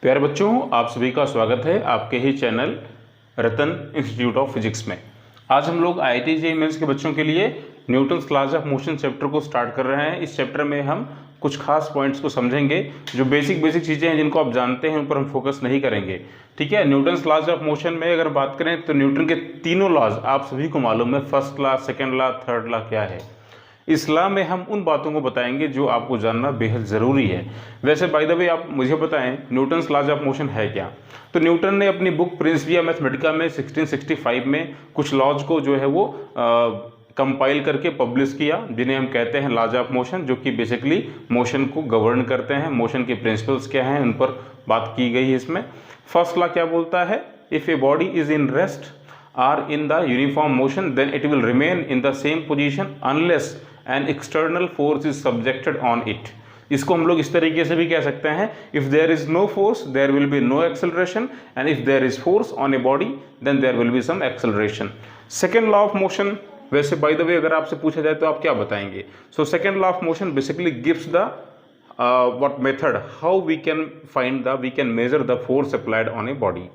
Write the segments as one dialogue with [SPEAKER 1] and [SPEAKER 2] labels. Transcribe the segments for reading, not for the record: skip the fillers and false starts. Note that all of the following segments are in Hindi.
[SPEAKER 1] प्यारे बच्चों, आप सभी का स्वागत है आपके ही channel Ratan institute of physics में। आज हम लोग IIT JEE मेंस के बच्चों के लिए Newton's laws of motion chapter को स्टार्ट कर रहे हैं। इस चैप्टर में हम कुछ खास पॉइंट्स को समझेंगे। जो बेसिक चीज़ें हैं जिनको आप जानते हैं उन पर हम फोकस नहीं करेंगे, ठीक है। न्यूटन्स लॉज ऑफ मोशन में अगर बात करें तो न्यूटन के तीनों लॉज आप सभी को मालूम है। First law, second law, third law क्या है। इस लॉ में हम उन बातों को बताएंगे जो आपको जानना बेहद ज़रूरी है। वैसे बाय द वे आप मुझे बताएं न्यूटन्स लॉज ऑफ मोशन है क्या। तो न्यूटन ने अपनी बुक प्रिंसिपिया मैथमेटिका में 1665 में कुछ लॉज को जो है वो कंपाइल करके पब्लिश किया, जिन्हें हम कहते हैं लॉज ऑफ मोशन, जो कि बेसिकली मोशन को गवर्न करते हैं। मोशन के प्रिंसिपल्स क्या हैं उन पर बात की गई है इसमें। फर्स्ट लॉ क्या बोलता है, if A body is in rest or in the uniform motion then it will remain in the same position unless an external force is subjected on it। इसको हम लोग इस तरीके से भी कह सकते हैं, if there is no force there will be no acceleration and if there is force on a body then there will be some acceleration। second law of motion, वैसे by the way अगर आपसे पूछा जाए तो आप क्या बताएंगे। so second law of motion basically gives the what method how we can measure the force applied on a body।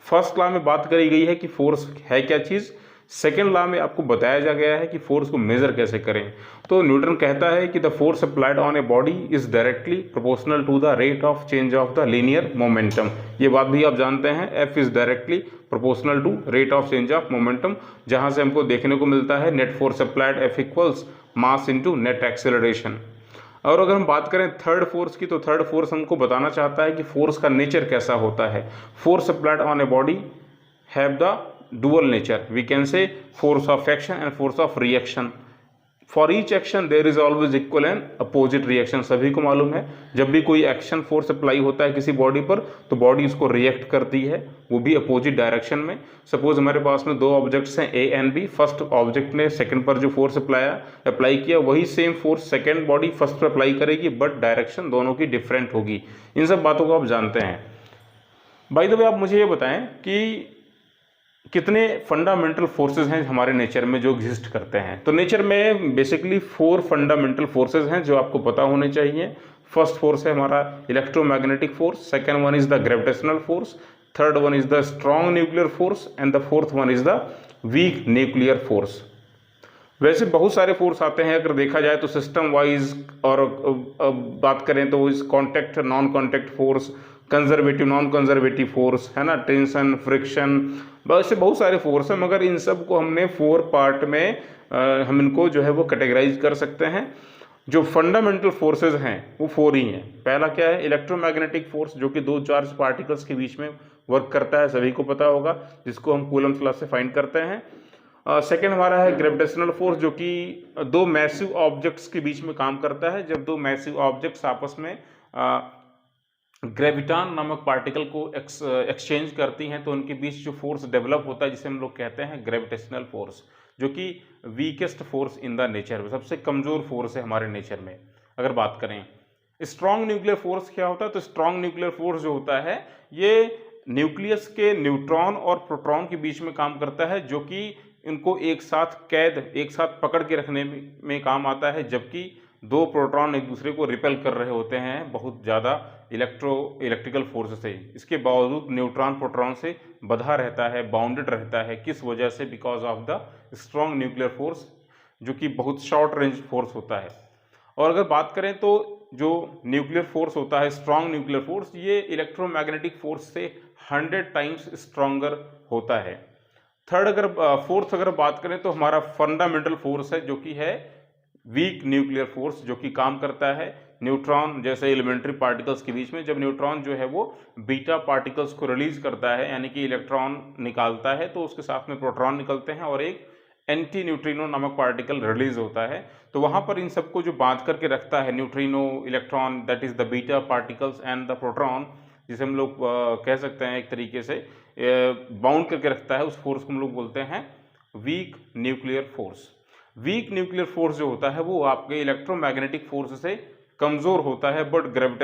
[SPEAKER 1] First law में बात करी गई है कि फोर्स है क्या चीज़। सेकेंड लॉ में आपको बताया जा गया है कि फोर्स को मेजर कैसे करें। तो न्यूटन कहता है कि the force applied on a body is directly proportional to the rate of change of the linear momentum. ये बात भी आप जानते हैं, F is directly proportional to rate of change of momentum, जहाँ से हमको देखने को मिलता है net force applied F equals mass into net acceleration. और अगर हम बात करें थर्ड फोर्स की, तो थर्ड फोर्स हमको बताना चाहता है कि फोर्स का नेचर कैसा होता है। Force applied on a body have the dual nature, we can say force of action and force of reaction. For each action there is always equal and opposite reaction. सभी को मालूम है जब भी कोई एक्शन फोर्स अप्लाई होता है किसी बॉडी पर तो बॉडी उसको रिएक्ट करती है, वो भी अपोजिट डायरेक्शन में। सपोज हमारे पास में दो ऑब्जेक्ट्स हैं A and B. First object ने सेकंड पर जो फोर्स अप्लाई किया वही same force second body first पर अप्लाई करेगी, बट डायरेक्शन दोनों की डिफरेंट होगी। इन सब बातों को आप जानते हैं। बाय द वे आप मुझे ये बताएं कि कितने फंडामेंटल फोर्सेस हैं हमारे नेचर में जो एग्जिस्ट करते हैं। तो नेचर में बेसिकली 4 फंडामेंटल फोर्सेस हैं जो आपको पता होने चाहिए। फर्स्ट फोर्स है हमारा electromagnetic force, second one is the gravitational force, third one is the strong nuclear force and the fourth one is the weak nuclear force. वैसे बहुत सारे फोर्स आते हैं अगर देखा जाए तो सिस्टम वाइज, और बात करें तो इस contact non contact force, conservative non conservative force है ना, टेंशन, फ्रिक्शन, वैसे बहुत सारे फोर्स हैं। मगर इन सब को हमने 4 पार्ट में हम इनको जो है वो कैटेगराइज कर सकते हैं। जो फंडामेंटल फोर्सेस हैं वो 4 ही हैं। पहला क्या है, इलेक्ट्रोमैग्नेटिक फोर्स, जो कि 2 चार्ज पार्टिकल्स के बीच में वर्क करता है, सभी को पता होगा, जिसको हम कूलम्ब्स लॉ से फाइंड करते हैं। सेकेंड हमारा है ग्रेविटेशनल फोर्स, जो कि 2 मैसिव ऑब्जेक्ट्स के बीच में काम करता है। जब 2 मैसिव ऑब्जेक्ट्स आपस में ग्रेविटॉन नामक पार्टिकल को एक्सचेंज करती हैं तो उनके बीच जो फोर्स डेवलप होता है जिसे हम लोग कहते हैं ग्रेविटेशनल फोर्स, जो कि weakest force in the nature, सबसे कमज़ोर फोर्स है हमारे नेचर में। अगर बात करें स्ट्रॉन्ग न्यूक्लियर फोर्स क्या होता है, तो स्ट्रॉन्ग न्यूक्लियर फोर्स जो होता है ये न्यूक्लियस के न्यूट्रॉन और प्रोटॉन के बीच में काम करता है, जो कि इनको एक साथ पकड़ के रखने में काम आता है। जबकि 2 प्रोटॉन एक दूसरे को रिपेल कर रहे होते हैं बहुत ज़्यादा इलेक्ट्रिकल फोर्स से, इसके बावजूद न्यूट्रॉन प्रोटॉन से बंधा रहता है, बाउंडेड रहता है। किस वजह से? Because of the strong nuclear force, जो कि बहुत शॉर्ट रेंज फोर्स होता है। और अगर बात करें तो जो न्यूक्लियर फोर्स होता है, स्ट्रॉन्ग न्यूक्लियर फोर्स, ये इलेक्ट्रोमैग्नेटिक फोर्स से 100 टाइम्स स्ट्रॉन्गर होता है। फोर्थ अगर बात करें तो हमारा फंडामेंटल फोर्स है, जो कि है वीक न्यूक्लियर फोर्स, जो कि काम करता है न्यूट्रॉन जैसे एलिमेंट्री पार्टिकल्स के बीच में। जब न्यूट्रॉन जो है वो बीटा पार्टिकल्स को रिलीज करता है, यानी कि इलेक्ट्रॉन निकालता है, तो उसके साथ में प्रोटॉन निकलते हैं और एक एंटी न्यूट्रिनो नामक पार्टिकल रिलीज होता है। तो वहाँ पर इन सबको जो बांध करके रखता है, neutrino, electron, that is the beta particles and the proton, जिसे हम लोग कह सकते हैं एक तरीके से बाउंड करके रखता है, उस फोर्स को हम लोग बोलते हैं weak nuclear force. Weak nuclear force जो होता है वो आपके इलेक्ट्रोमैग्नेटिक फोर्स से कमज़ोर होता है, बट ग्रेविटेशन